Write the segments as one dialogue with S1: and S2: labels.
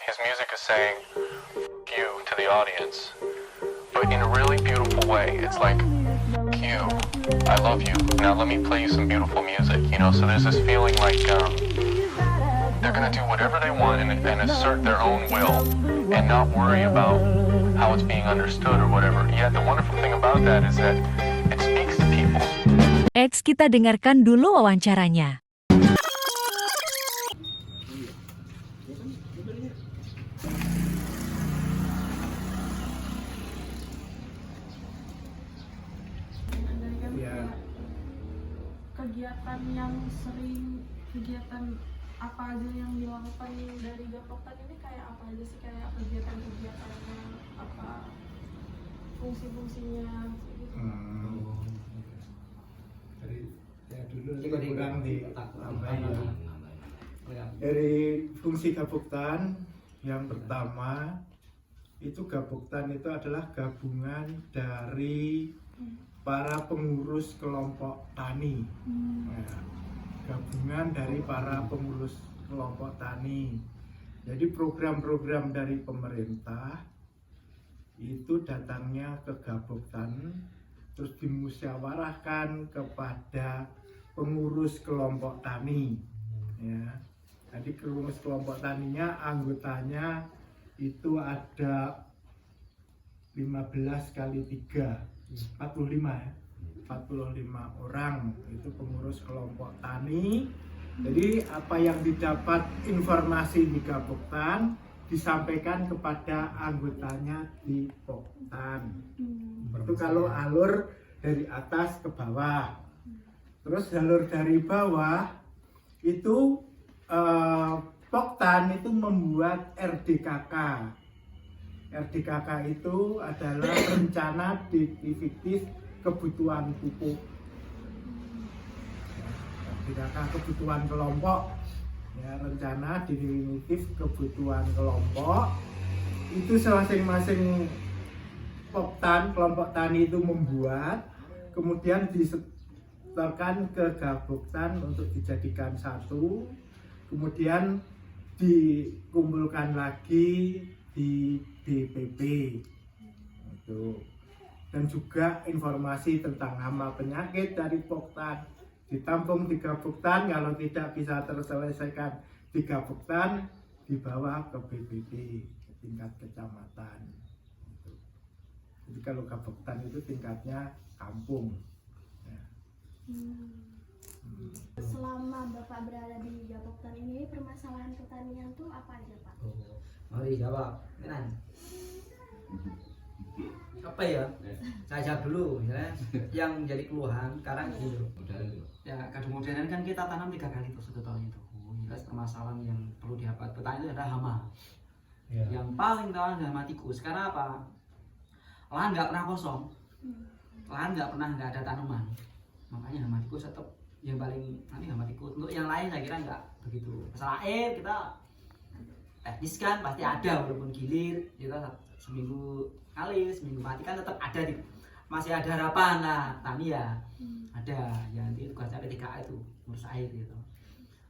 S1: His music is saying "F you" to the audience, but in a really beautiful way. It's like, you, I love you. Now let me play you some beautiful music. So there's this feeling like they're gonna do whatever they want and assert their own will and not worry about how it's being understood or whatever. Yet the wonderful thing about that is that it speaks to people.
S2: Eits, kita dengarkan dulu wawancaranya.
S3: Kegiatan apa aja yang dilakukan dari Gapoktan ini, kayak apa aja sih, kayak kegiatan-kegiatannya, apa fungsi-fungsinya gitu.
S4: Dari kurang dari fungsi Gapoktan yang pertama itu, Gapoktan itu adalah gabungan dari para pengurus kelompok tani. Gabungan dari para pengurus kelompok tani. Jadi program-program dari pemerintah itu datangnya ke Gapoktan, terus dimusyawarahkan kepada pengurus kelompok tani. Ya. Jadi pengurus kelompok taninya, anggotanya itu ada 15 kali 3, 45 ya. 45 orang itu pengurus kelompok tani. Jadi apa yang didapat informasi di Gapoktan disampaikan kepada anggotanya di Poktan. Itu kalau alur dari atas ke bawah. Terus alur dari bawah itu Poktan itu membuat RDKK. RDKK itu adalah rencana definitif kebutuhan pupuk. RDKK kebutuhan kelompok, ya, rencana definitif kebutuhan kelompok itu masing-masing Poktan, kelompok tani itu membuat, kemudian disetorkan ke Gapoktan untuk dijadikan satu, kemudian dikumpulkan lagi di DPP itu. Dan juga informasi tentang hama penyakit dari Poktan ditampung di Gapoktan. Kalau tidak bisa terselesaikan di Gapoktan, dibawa ke BPT, ke tingkat kecamatan. Jadi kalau Gapoktan itu tingkatnya kampung. Ya.
S5: Selama Bapak berada di Gapoktan ini, permasalahan pertanian tuh apa aja, Pak?
S6: Mari jawab, Kenan. Apa ya? Saya jawab dulu, ya. Yang menjadi keluhan sekarang gitu. Ya, kado modern kan kita tanam 3 kali tuh 1 tahun itu. Jelas permasalahan yang perlu dihadapi petani itu adalah hama. Ya. Yang paling tahu adalah hama tikus. Karena apa? Lahan nggak pernah kosong, lahan nggak pernah nggak ada tanaman. Makanya hama tikus tetap yang paling hama tikus. Untuk yang lain saya kira nggak begitu. Masalah air kita teknis kan pasti ada, walaupun gilir kita seminggu kali, seminggu mati kan tetap ada, masih ada harapan lah tani ya. Ada ya, nanti tugasnya P3A itu ngurus air gitu.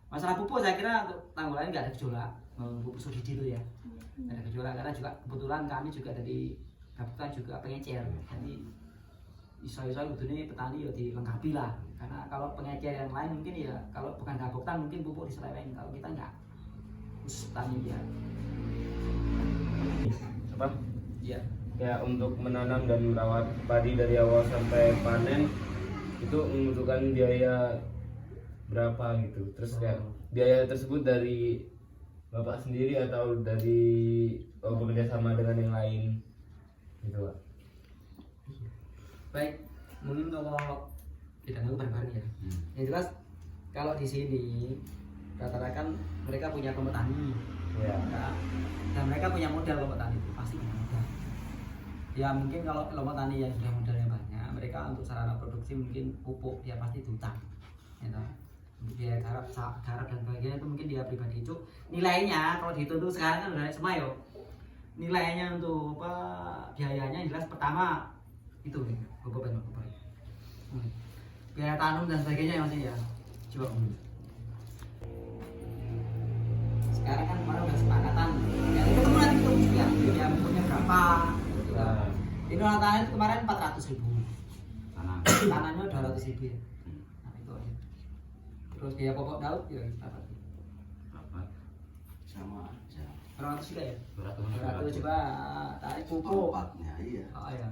S6: Masalah pupuk saya kira untuk tanggulannya nggak ada gejolak, pupuk subsidi itu ya nggak ada gejolak, karena juga kebetulan kami juga dari Gapoktan juga pengecer, jadi iso-iso ini petani ya dilengkapi lah. Karena kalau pengecer yang lain mungkin ya, kalau bukan Gapoktan mungkin pupuk diseleweng, kalau kita nggak, khusus petani ya.
S7: Apa?
S6: Iya.
S7: Ya, untuk menanam dan merawat padi dari awal sampai panen itu membutuhkan biaya berapa gitu. Terus kayak biaya tersebut dari Bapak sendiri atau dari bekerja sama dengan yang lain gitu, Pak?
S6: Baik, mungkin kalau kita nggak bareng-bareng ya. Yang jelas kalau di sini rata-rata kan mereka punya kelompok tani.
S7: Ya.
S6: Dan mereka punya modal kelompok tani itu pasti punya modal. Ya mungkin kalau kelompok tani yang sudah modalnya banyak, mereka untuk sarana produksi mungkin pupuk ya pasti diutang. Ya, untuk biaya garap dan sebagainya itu mungkin dia pribadi itu nilainya kalau dihitung tuh sekarang kan udah semua yo. Nilainya untuk apa biayanya jelas pertama itu nih, pupuk. Biaya tanam dan sebagainya masih ya. Coba. Sekarang kan kemarin udah sepakatan ya, Ini orang tanah itu kemarin 400.000. Tanahnya 200.000 ya. Nah, itu aja. Terus biaya pokok daun ya dapat.
S8: Sama aja.
S6: 200 juga ya?
S8: 200
S6: coba tarik pupuk.
S8: Tempatnya iya.
S6: Oh iya.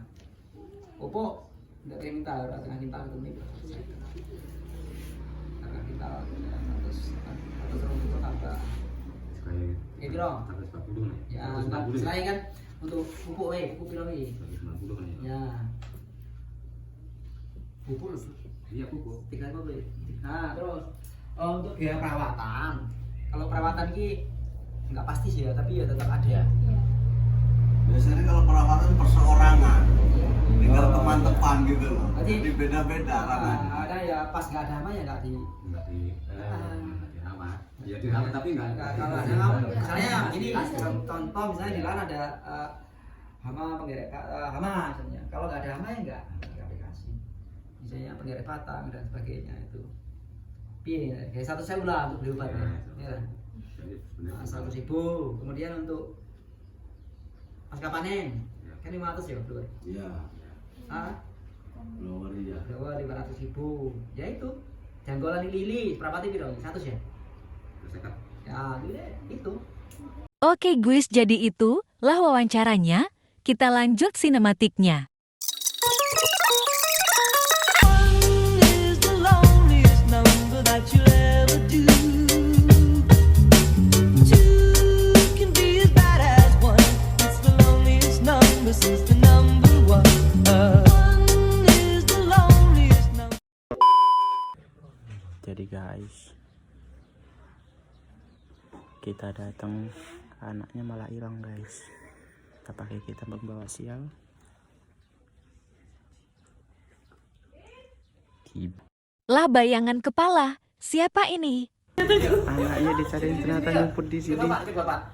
S6: Pupuk enggak pengen minta, udah tengah kintal itu nih. Tengah kintal 100 untuk tambah. Ini dong. Ya, selain kan untuk pupuk pupuk piro ya. Pupuk iya pupuk 350. Nah, terus untuk biaya perawatan. Kalau perawatan ki nggak pasti sih ya, tapi ya tetap ada.
S8: Biasanya kalau perawatan perseorangan, tinggal teman-teman gitu loh. Jadi beda-beda ranahnya.
S6: Ada ya pas nggak ada hama ya nggak di
S8: Ya dirawat tapi enggak.
S6: kalau ada hama, misalnya ini contoh misalnya di lahan ada hama penggeret hama misalnya. Kalau nggak ada hama ya nggak dikasih. Misalnya penggeret batang dan sebagainya itu. Piye kayak 1.000 lah untuk beli obatnya. Ya. 100.000. Kemudian untuk pasca panen kan 500 ya bro.
S8: Iya. Blower ya.
S6: Blower 500.000. Ya itu. Janggolan lili berapa piro? 100 ya? Ya, itu.
S2: Oke guys, jadi itulah wawancaranya. Kita lanjut sinematiknya.
S9: Jadi guys, kita datang, anaknya malah hilang guys. Apakah kita membawa sial?
S2: Lah bayangan kepala, siapa ini?
S9: Anaknya dicari ternyata nyumput di sini.
S6: Bapak.